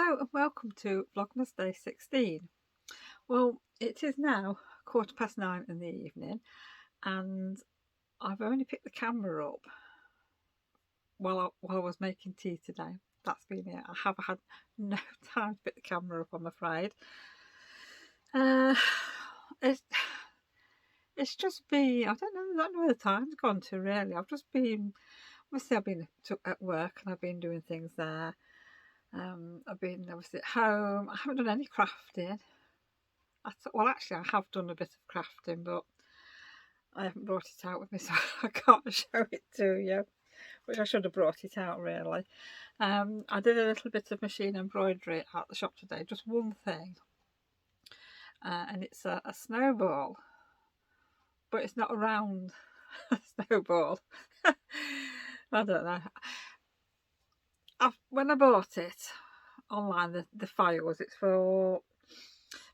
Hello and welcome to Vlogmas Day 16. Well, it is now 9:15 in the evening and I've only picked the camera up while I was making tea today. That's been it. I have had no time to pick the camera up, I'm afraid. It's just been, I don't know where the time's gone to really. I've just been, obviously I've been at work and I've been doing things there. I've been obviously at home. I haven't done any crafting. Well, actually, I have done a bit of crafting, but I haven't brought it out with me, so I can't show it to you, which I should have brought it out really. I did a little bit of machine embroidery at the shop today, just one thing, and it's a snowball, but it's not a round snowball. I don't know. When I bought it online, the files, it's for,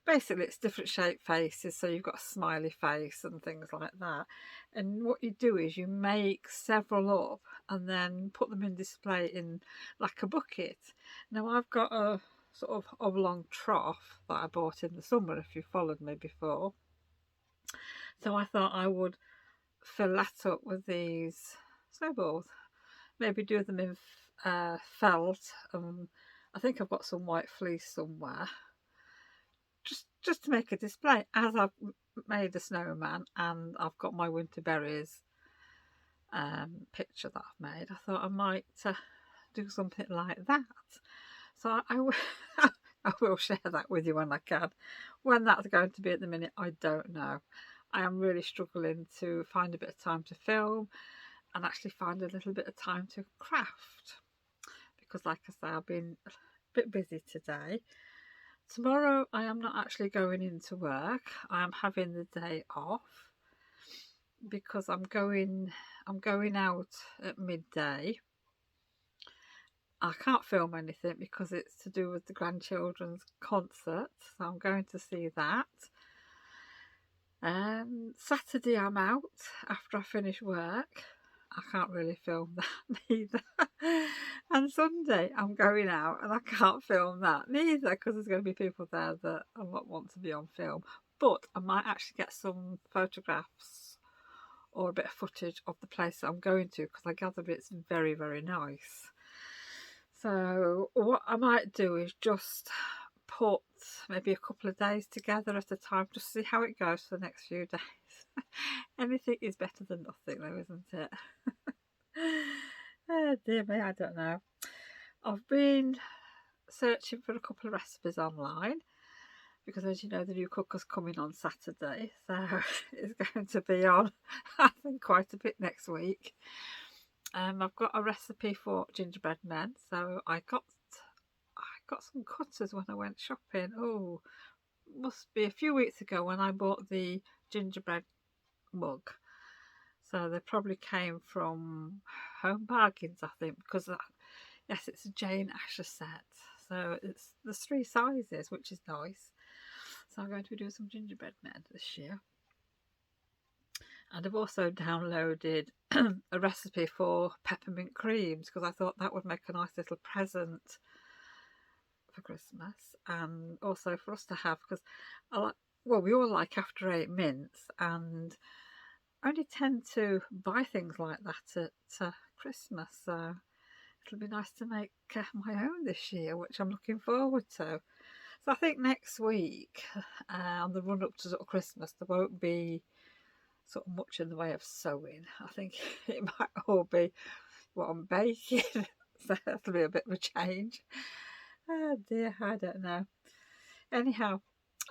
basically it's different shaped faces, so you've got a smiley face and things like that, and what you do is you make several up and then put them in display in like a bucket. Now I've got a sort of oblong trough that I bought in the summer, if you followed me before, so I thought I would fill that up with these snowballs, maybe do them in felt. I think I've got some white fleece somewhere, just to make a display, as I've made a snowman and I've got my winter berries picture that I've made. I thought I might do something like that, so I will share that with you when I can. When that's going to be at the minute, I don't know. I am really struggling to find a bit of time to film and actually find a little bit of time to craft, because like I say, I've been a bit busy today. Tomorrow I am not actually going into work. I am having the day off because I'm going out at midday. I can't film anything because it's to do with the grandchildren's concert, so I'm going to see that. Saturday I'm out after I finish work. I can't really film that neither. And Sunday I'm going out and I can't film that neither, because there's going to be people there that I won't want to be on film. But I might actually get some photographs or a bit of footage of the place that I'm going to, because I gather it's very, very nice. So what I might do is just put maybe a couple of days together at a time, just see how it goes for the next few days. Anything is better than nothing though, isn't it? Oh dear me, I don't know. I've been searching for a couple of recipes online because, as you know, the new cooker's coming on Saturday, so it's going to be on, I think, quite a bit next week. I've got a recipe for gingerbread men, so I got some cutters when I went shopping. Oh, must be a few weeks ago when I bought the gingerbread mug. So they probably came from Home Bargains, I think, because yes, it's a Jane Asher set. So there's 3 sizes, which is nice. So I'm going to be doing some gingerbread men this year. And I've also downloaded a recipe for peppermint creams, because I thought that would make a nice little present for Christmas, and also for us to have, because we all like after 8 mints, and only tend to buy things like that at Christmas, so it'll be nice to make my own this year, which I'm looking forward to. So I think next week, on the run up to sort of Christmas, there won't be sort of much in the way of sewing. I think it might all be what I'm baking, so that'll be a bit of a change. Oh dear, I don't know. Anyhow,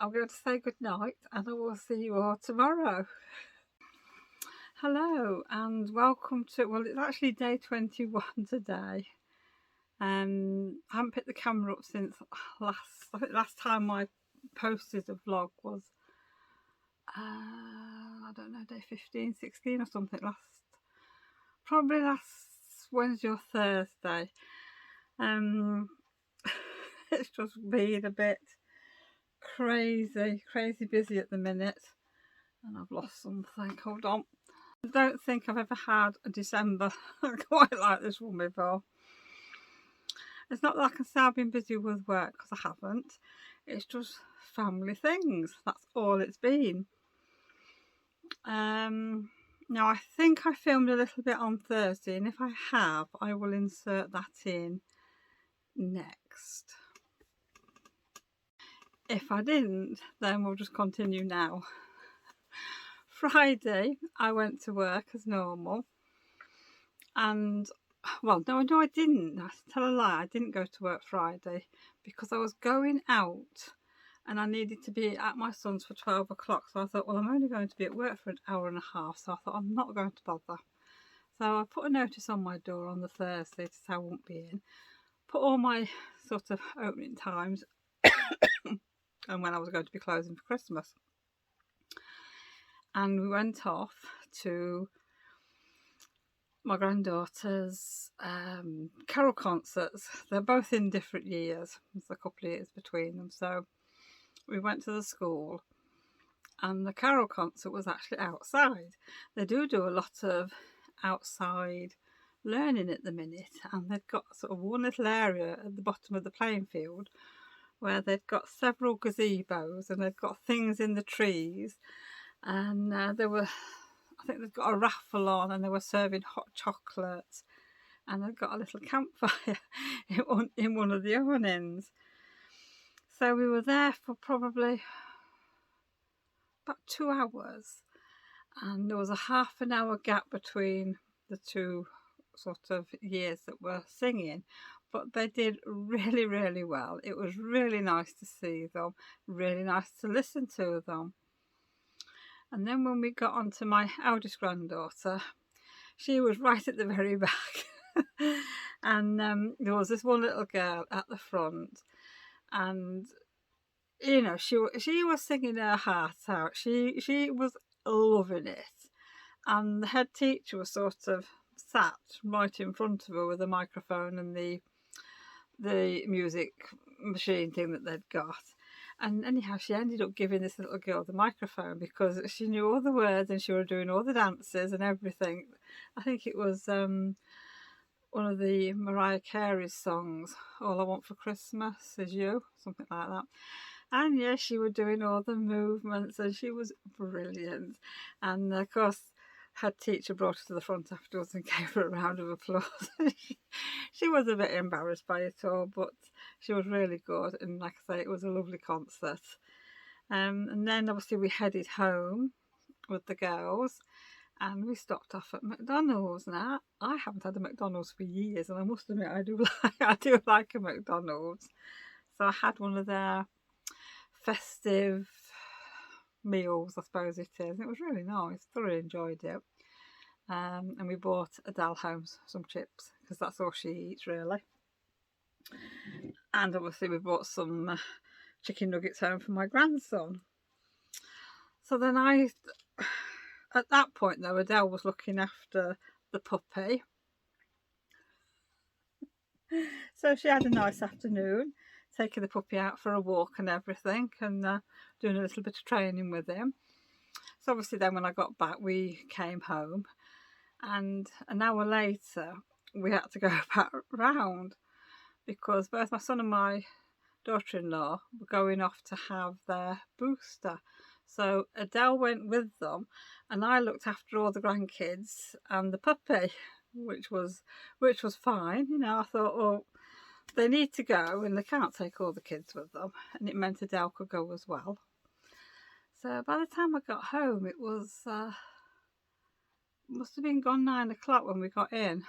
I'm going to say good night and I will see you all tomorrow. Hello and welcome to, well, it's actually day 21 today. I haven't picked the camera up since I think last time I posted a vlog was, I don't know, day 15, 16 or something, probably last Wednesday or Thursday. It's just been a bit crazy busy at the minute, and I've lost something. Hold on. I don't think I've ever had a December quite like this one before. It's not that I can say I've been busy with work, because I haven't. It's just family things. That's all it's been. Now I think I filmed a little bit on Thursday, and if I have, I will insert that in next. If I didn't, then we'll just continue now. Friday, I went to work as normal, and well, no, I didn't. I tell a lie, I didn't go to work Friday because I was going out and I needed to be at my son's for 12 o'clock. So I thought, well, I'm only going to be at work for an hour and a half. So I thought, I'm not going to bother. So I put a notice on my door on the Thursday to say I won't be in. Put all my sort of opening times and when I was going to be closing for Christmas. And we went off to my granddaughter's carol concerts. They're both in different years. There's a couple of years between them. So we went to the school, and the carol concert was actually outside. They do a lot of outside learning at the minute, and they've got sort of one little area at the bottom of the playing field where they've got several gazebos and they've got things in the trees, and I think they've got a raffle on, and they were serving hot chocolate, and they've got a little campfire in one of the awnings. So we were there for probably about 2 hours, and there was a half an hour gap between the two sort of years that were singing, but they did really, really well. It was really nice to see them, really nice to listen to them. And then when we got on to my eldest granddaughter, she was right at the very back. And there was this one little girl at the front, and you know, she was singing her heart out. She was loving it, and the head teacher was sort of sat right in front of her with a microphone and the music machine thing that they'd got. And anyhow, she ended up giving this little girl the microphone because she knew all the words and she was doing all the dances and everything. I think it was one of the Mariah Carey's songs, All I Want for Christmas Is You, something like that. And yes, she was doing all the movements and she was brilliant. And of course, head teacher brought her to the front afterwards and gave her a round of applause. She was a bit embarrassed by it all, but she was really good. And like I say, it was a lovely concert. And then obviously we headed home with the girls, and we stopped off at McDonald's. Now, I haven't had a McDonald's for years, and I must admit I do like a McDonald's. So I had one of their festive meals, I suppose it is. It was really nice. Thoroughly enjoyed it. And we bought Adele home some chips because that's all she eats really. And obviously we bought some chicken nuggets home for my grandson. So then at that point though, Adele was looking after the puppy. So she had a nice afternoon, taking the puppy out for a walk and everything, and doing a little bit of training with him. So obviously then when I got back, we came home, and an hour later we had to go back round because both my son and my daughter-in-law were going off to have their booster. So Adele went with them, and I looked after all the grandkids and the puppy, which was fine. You know, I thought, well, they need to go and they can't take all the kids with them, and it meant Adele could go as well. So by the time I got home, it was must have been gone 9 o'clock when we got in.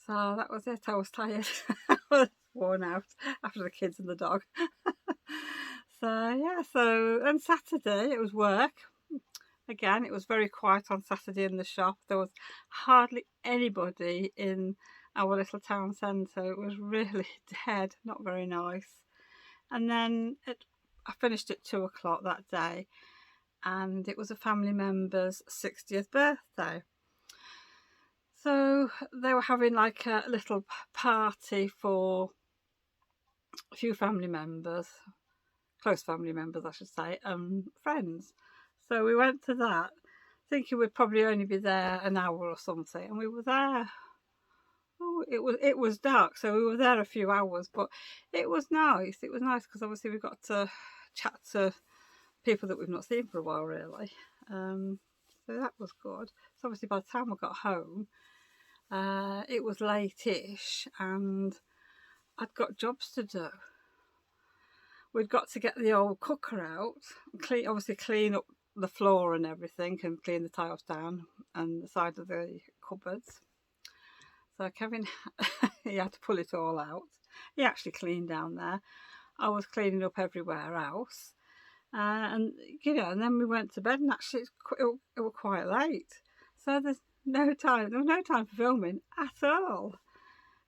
So that was it. I was tired. I was worn out after the kids and the dog. So yeah, and Saturday it was work. Again, it was very quiet on Saturday in the shop. There was hardly anybody in our little town centre. It was really dead, not very nice. And then I finished at 2 o'clock that day, and it was a family member's 60th birthday. So they were having like a little party for a few family members, close family members I should say, and friends. So we went to that, thinking we'd probably only be there an hour or something, and we were there no, it was dark, so we were there a few hours, but it was nice. It was nice because obviously we got to chat to people that we've not seen for a while, really. So that was good. So obviously by the time we got home, it was late-ish, and I'd got jobs to do. We'd got to get the old cooker out, obviously clean up the floor and everything, and clean the tiles down and the side of the cupboards. So Kevin, he had to pull it all out. He actually cleaned down there. I was cleaning up everywhere else. And, you know, and then we went to bed, and actually it was quite late. So there was no time for filming at all.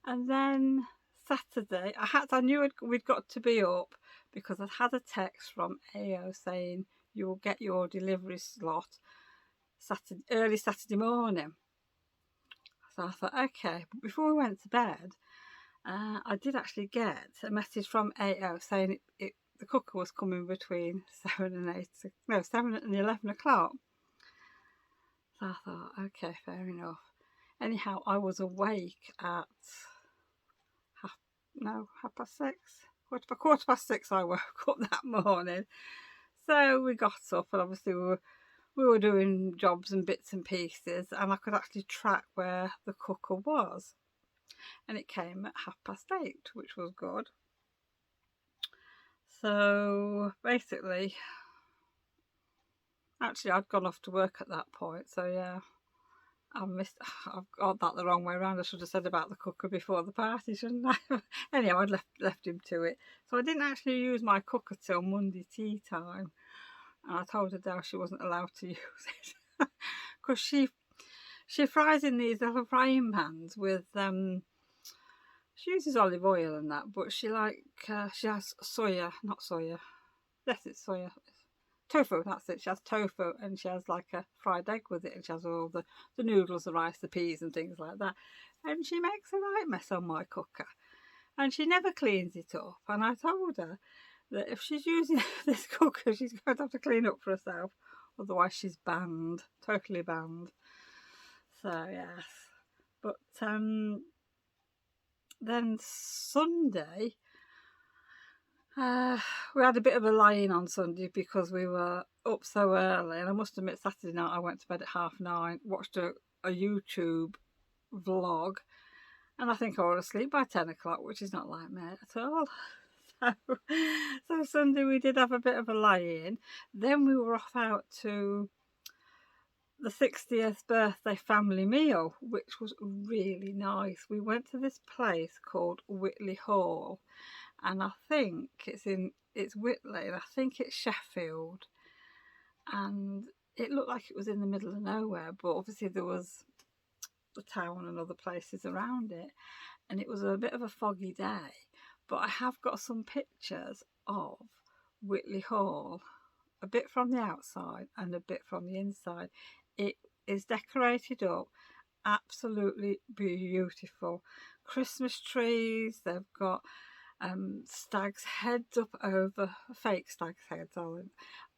And then Saturday, I knew we'd got to be up because I'd had a text from AO saying you will get your delivery slot early Saturday morning. So I thought, okay. But before we went to bed, I did actually get a message from AO saying the cooker was coming between 7 and 11 o'clock. So I thought, okay, fair enough. Anyhow, I was awake at half past 6. Quarter past 6 I woke up that morning. So we got up, and obviously we were doing jobs and bits and pieces, and I could actually track where the cooker was. And it came at 8:30, which was good. So basically, actually I'd gone off to work at that point, so yeah, I've got that the wrong way around. I should have said about the cooker before the party, shouldn't I? Anyway, I'd left him to it. So I didn't actually use my cooker till Monday tea time. And I told her Dale she wasn't allowed to use it. Because she fries in these little frying pans with, she uses olive oil and that, but she has tofu, that's it. She has tofu, and she has like a fried egg with it, and she has all the noodles, the rice, the peas and things like that. And she makes a right mess on my cooker, and she never cleans it up. And I told her that if she's using this cooker, she's going to have to clean up for herself, otherwise she's banned, totally banned. So yes, but then Sunday, we had a bit of a lie-in on Sunday because we were up so early, and I must admit Saturday night I went to bed at 9:30, watched a YouTube vlog, and I think I was asleep by 10 o'clock, which is not like me at all. So Sunday we did have a bit of a lie-in. Then we were off out to the 60th birthday family meal, which was really nice. We went to this place called Whitley Hall, and I think it's Whitley, and I think it's Sheffield, and it looked like it was in the middle of nowhere, but obviously there was the town and other places around it, and it was a bit of a foggy day. But I have got some pictures of Whitley Hall, a bit from the outside and a bit from the inside. It is decorated up, absolutely beautiful. Christmas trees, they've got stags' heads up over, fake stags' heads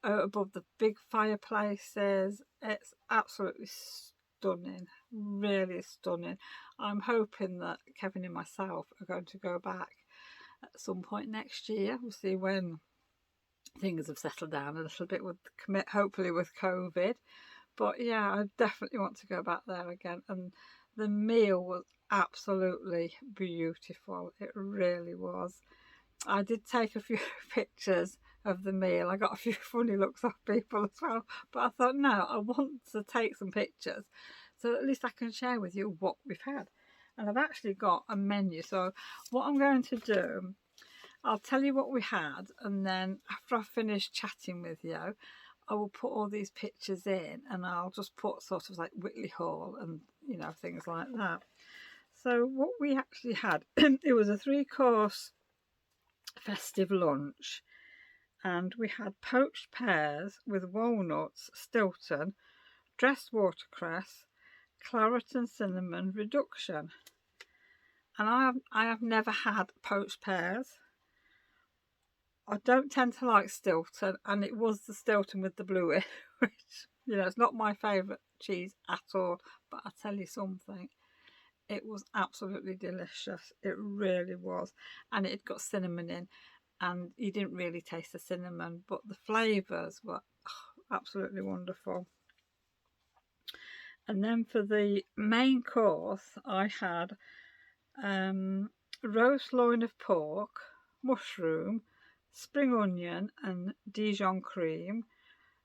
above the big fireplaces. It's absolutely stunning, really stunning. I'm hoping that Kevin and myself are going to go back at some point next year. We'll see when things have settled down a little bit, hopefully with COVID. But yeah, I definitely want to go back there again. And the meal was absolutely beautiful. It really was. I did take a few pictures of the meal. I got a few funny looks off people as well. But I thought, no, I want to take some pictures so at least I can share with you what we've had. And I've actually got a menu. So what I'm going to do, I'll tell you what we had, and then after I've finished chatting with you, I will put all these pictures in, and I'll just put sort of like Whitley Hall and, you know, things like that. So what we actually had, it was a 3-course festive lunch, and we had poached pears with walnuts, Stilton, dressed watercress, claret and cinnamon reduction. And I have never had poached pears. I don't tend to like Stilton, and it was the Stilton with the blue in, which, you know, it's not my favourite cheese at all. But I tell you something, It was absolutely delicious. It really was. And it got cinnamon in, and you didn't really taste the cinnamon, but the flavours were absolutely wonderful. And then for the main course, I had roast loin of pork, mushroom, spring onion and Dijon cream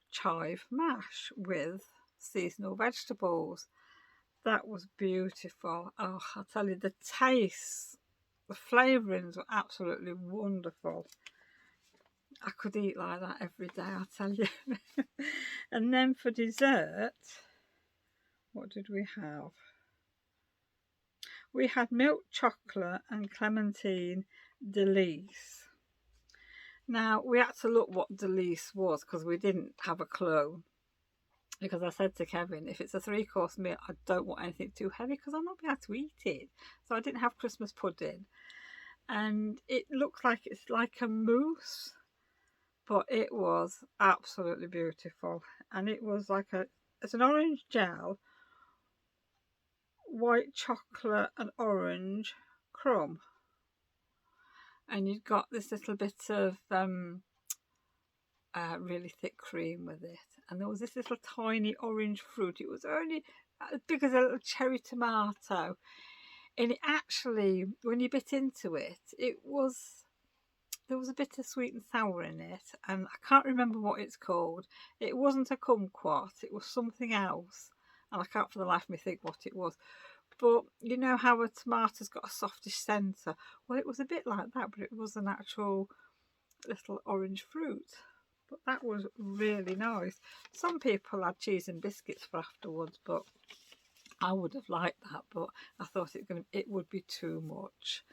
chive mash with seasonal vegetables. That was beautiful. Oh, I tell you, the taste, the flavourings were absolutely wonderful. I could eat like that every day, I tell you. And then for dessert, what did we have? We had milk chocolate and clementine delice. Now, we had to look what delice was because we didn't have a clue. Because I said to Kevin, if it's a 3-course meal, I don't want anything too heavy because I'm not going to have to eat it. So I didn't have Christmas pudding. And it looks like it's like a mousse, but it was absolutely beautiful. And it was like it's an orange gel, white chocolate and orange crumb. And you've got this little bit of really thick cream with it. And there was this little tiny orange fruit. It was only as big as a little cherry tomato. And it actually, when you bit into it, there was a bit of sweet and sour in it. And I can't remember what it's called. It wasn't a kumquat. It was something else. And I can't for the life of me think what it was. But you know how a tomato's got a softish centre? Well, it was a bit like that, but it was an actual little orange fruit. But that was really nice. Some people had cheese and biscuits for afterwards, but I would have liked that, but I thought it would be too much.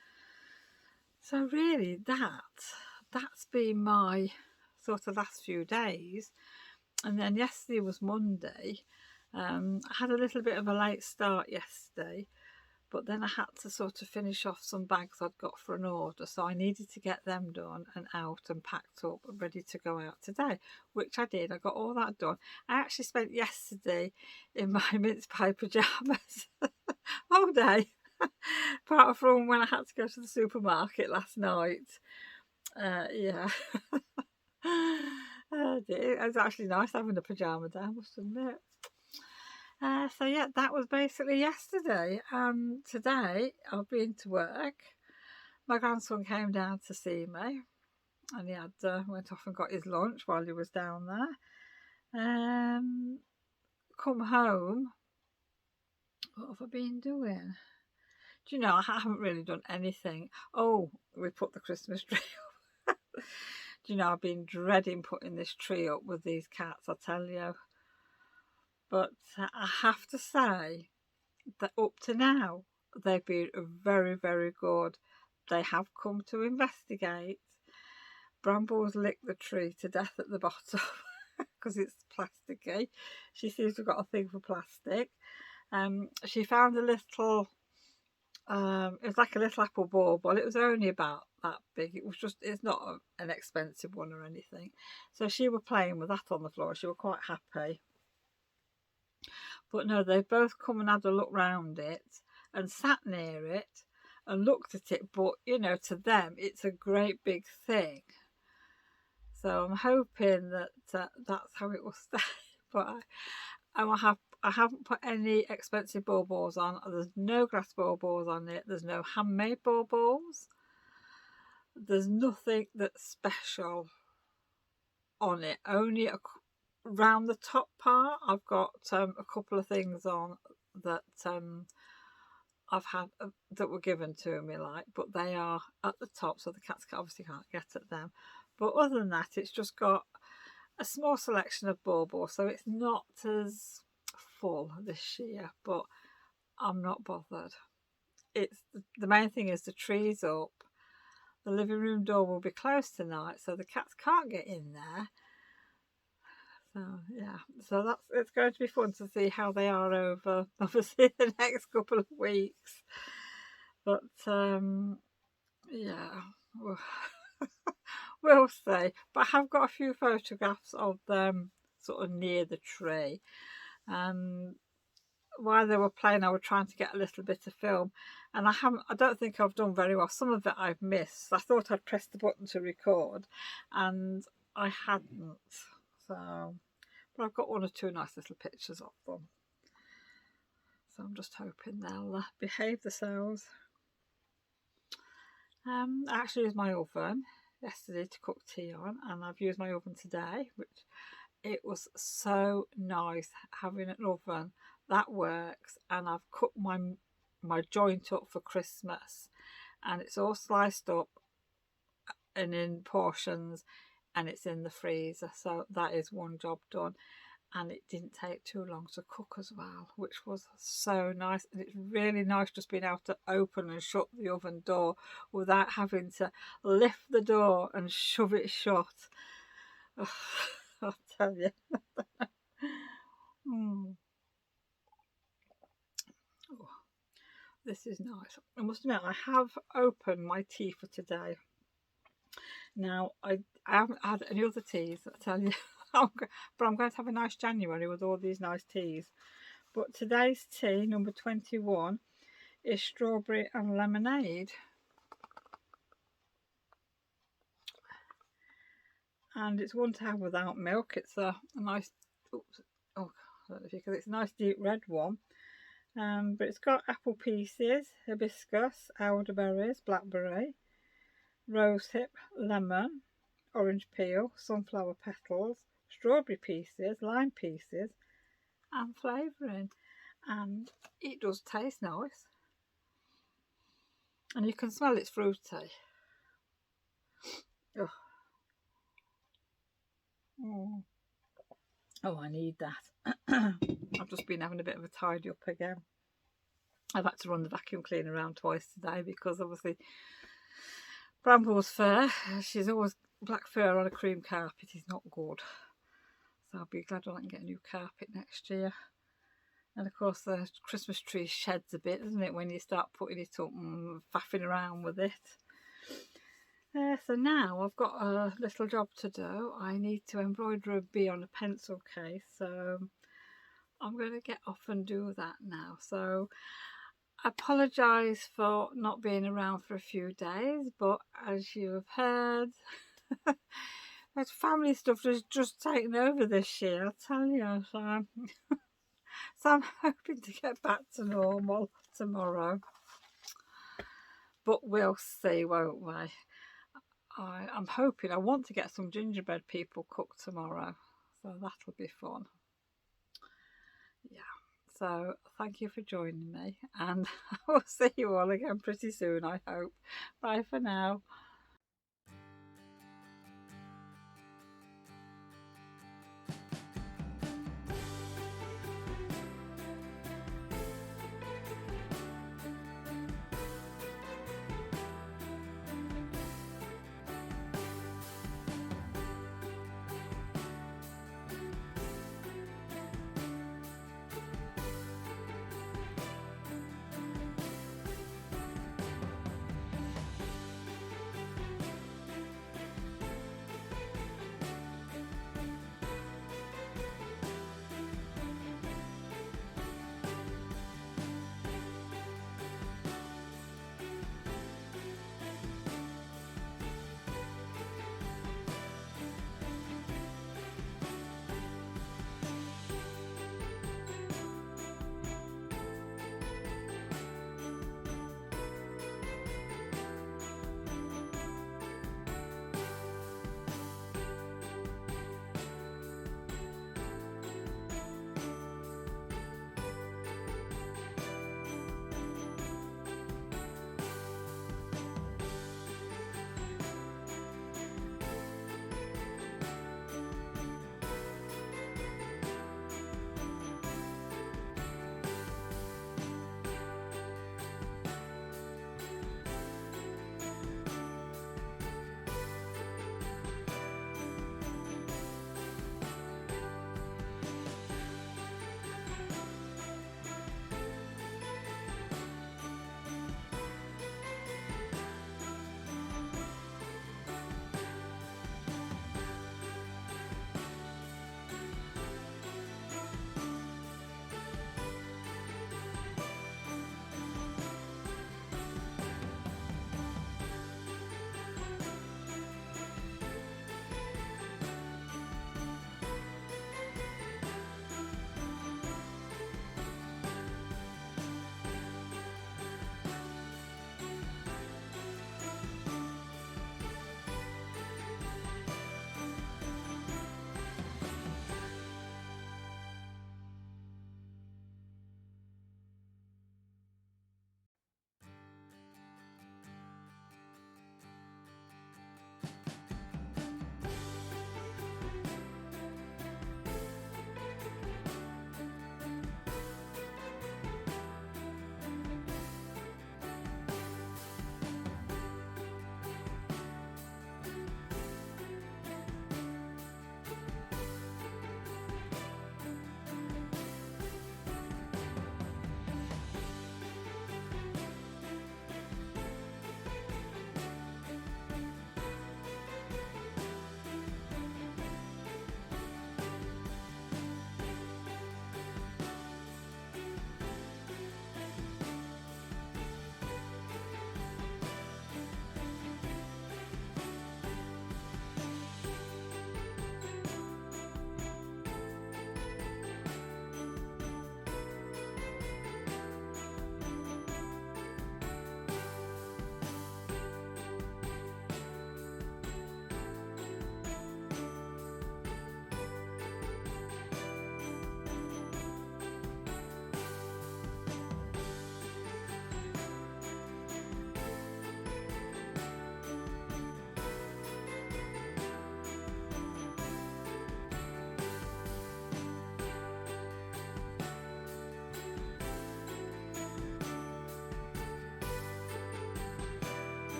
So really that's been my sort of last few days. And then yesterday was Monday. I had a little bit of a late start yesterday, but then I had to sort of finish off some bags I'd got for an order, so I needed to get them done and out and packed up and ready to go out today, which I did. I got all that done. I actually spent yesterday in my mince pie pyjamas all day, apart from when I had to go to the supermarket last night. Yeah. It was actually nice having a pyjama day, I must admit. So yeah, that was basically yesterday. Today I've been to work. My grandson came down to see me, and he had went off and got his lunch while he was down there. Come home. What have I been doing? Do you know, I haven't really done anything. Oh, we put the Christmas tree up. Do you know, I've been dreading putting this tree up with these cats, I tell you. But I have to say that up to now, they've been very, very good. They have come to investigate. Brambles licked the tree to death at the bottom because it's plasticky. She seems to have got a thing for plastic. She found a little, it was like a little apple bauble. It was only about that big. It's not an expensive one or anything. So she was playing with that on the floor. She was quite happy. But no, they've both come and had a look round it and sat near it and looked at it. But, you know, to them, it's a great big thing. So I'm hoping that that's how it will stay. But I haven't put any expensive baubles on. There's no grass baubles on it. There's no handmade baubles. There's nothing that's special on it. Only round the top part, I've got a couple of things on that I've had that were given to me, but they are at the top, so the cats obviously can't get at them. But other than that, it's just got a small selection of baubles, so it's not as full this year. But I'm not bothered. It's the main thing is the tree's up. The living room door will be closed tonight, so the cats can't get in there. So yeah, so it's going to be fun to see how they are over obviously the next couple of weeks. But yeah, we'll see. But I have got a few photographs of them sort of near the tree. while they were playing, I was trying to get a little bit of film, and I don't think I've done very well. Some of it I've missed. I thought I'd pressed the button to record, and I hadn't. So, but I've got one or two nice little pictures of them. So I'm just hoping they'll behave themselves. I actually used my oven yesterday to cook tea on, and I've used my oven today, which it was so nice having an oven that works. And I've cut my joint up for Christmas, and it's all sliced up and in portions, and it's in the freezer. So that is one job done. And it didn't take too long to cook as well, which was so nice. And it's really nice just being able to open and shut the oven door without having to lift the door and shove it shut. Oh, I'll tell you. Oh, this is nice. I must admit, I have opened my tea for today. Now, I haven't had any other teas, I tell you. But I'm going to have a nice January with all these nice teas. But today's tea, number 21, is strawberry and lemonade. And it's one to have without milk. It's a nice, oops, oh, I don't know if you can, it's a nice deep red one. But it's got apple pieces, hibiscus, elderberries, blackberry, rosehip, lemon, orange peel, sunflower petals, strawberry pieces, lime pieces, and flavouring. And it does taste nice. And you can smell it's fruity. Oh, oh, I need that. I've just been having a bit of a tidy up again. I've had to run the vacuum cleaner around twice today because obviously Brambles fur, she's always black fur on a cream carpet is not good. So I'll be glad when I can get a new carpet next year. And of course the Christmas tree sheds a bit, doesn't it, when you start putting it up and faffing around with it. So now I've got a little job to do. I need to embroider a bee on a pencil case, so I'm going to get off and do that now. So I apologise for not being around for a few days, but as you have heard, that family stuff has just taken over this year, I tell you. So I'm hoping to get back to normal tomorrow. But we'll see, won't we? I'm hoping, I want to get some gingerbread people cooked tomorrow. So that'll be fun. Yeah. So thank you for joining me. And I will see you all again pretty soon, I hope. Bye for now.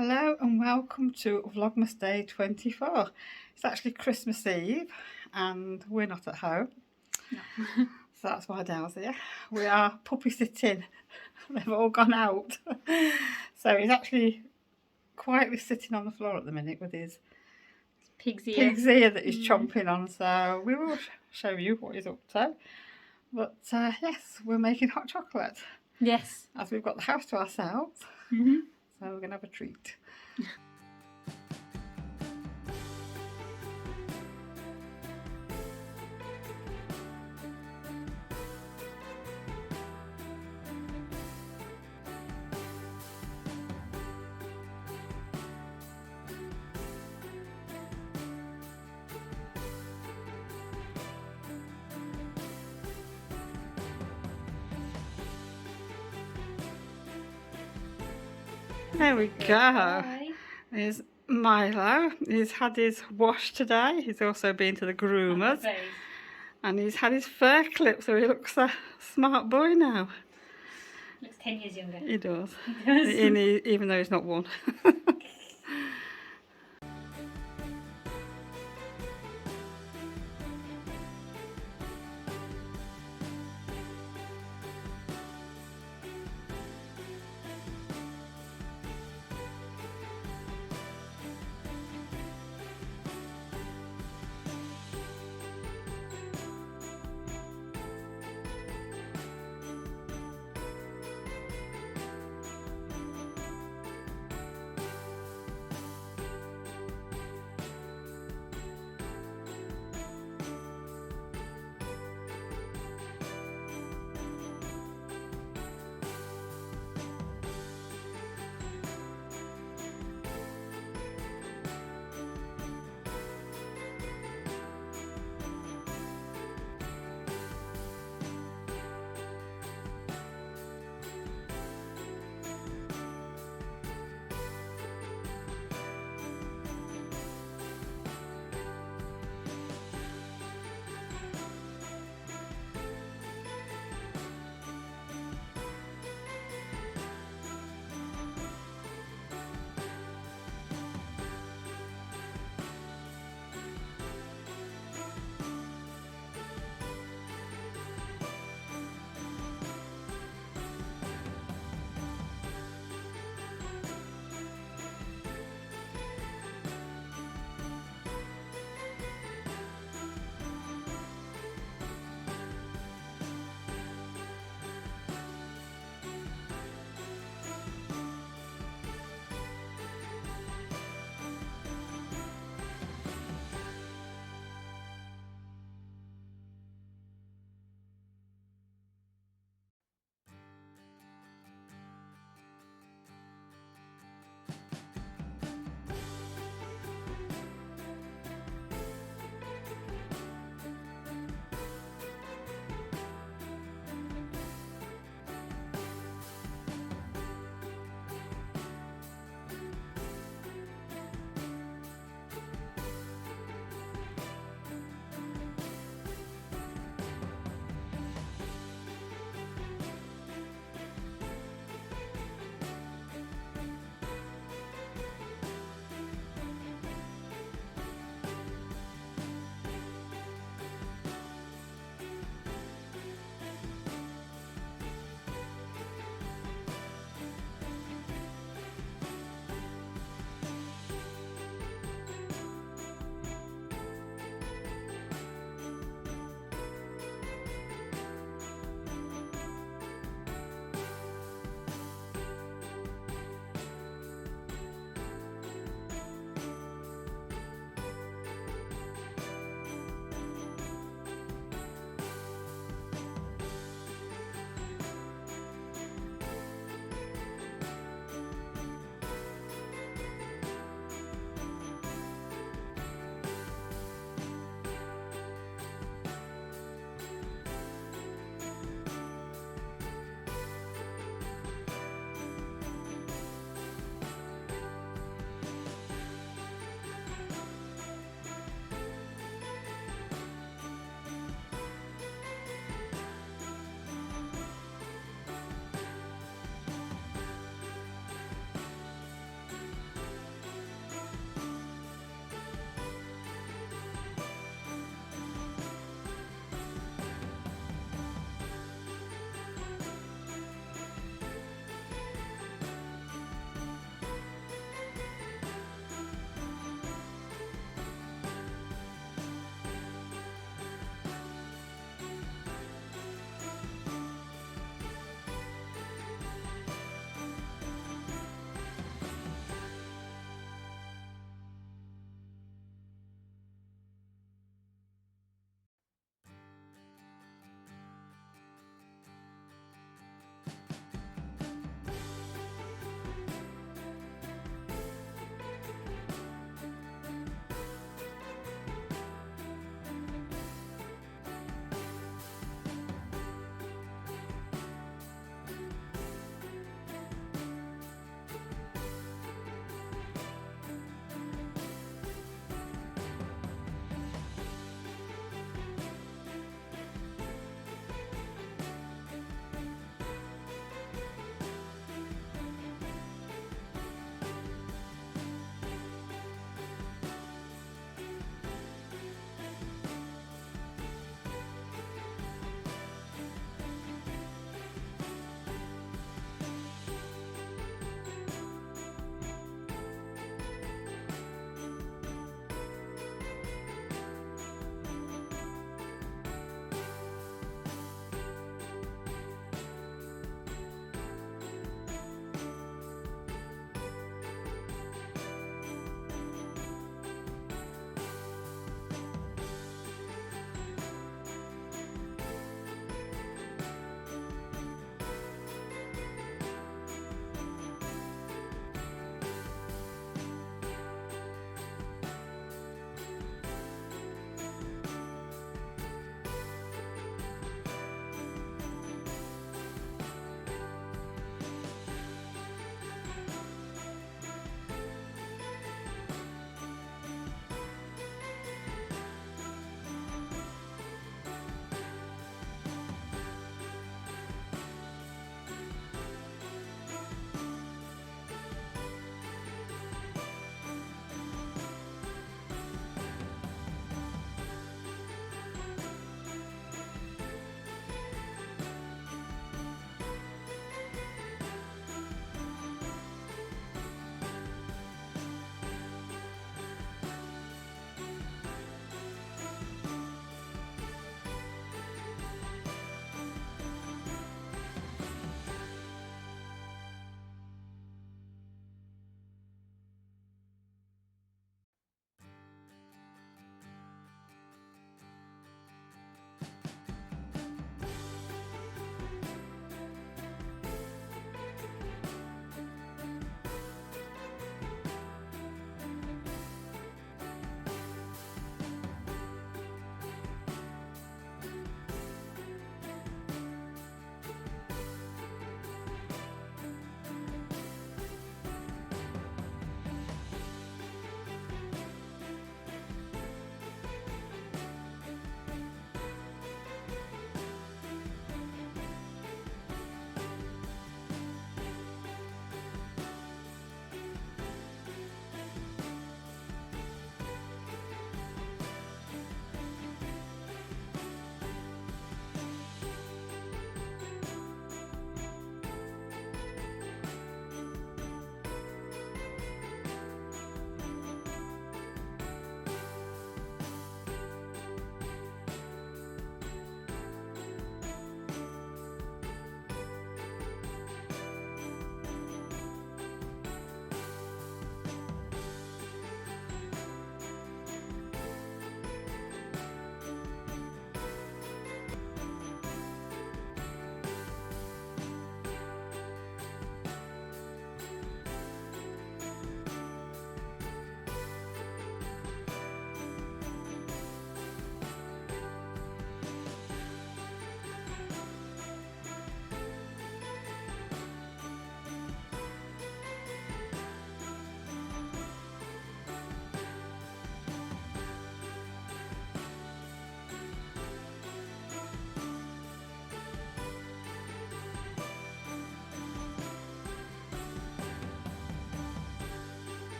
Hello and welcome to Vlogmas Day 24. It's actually Christmas Eve and we're not at home. No. So that's why Dale's here. We are puppy sitting. They've all gone out. So he's actually quietly sitting on the floor at the minute with his pig's ear that he's chomping on. So we will show you what he's up to. But yes, we're making hot chocolate. Yes. As we've got the house to ourselves. So we're going to have a treat. There we go. There's Milo. He's had his wash today. He's also been to the groomers. And he's had his fur clipped, so he looks a smart boy now. Looks 10 years younger. He does. He does. Even though he's not one.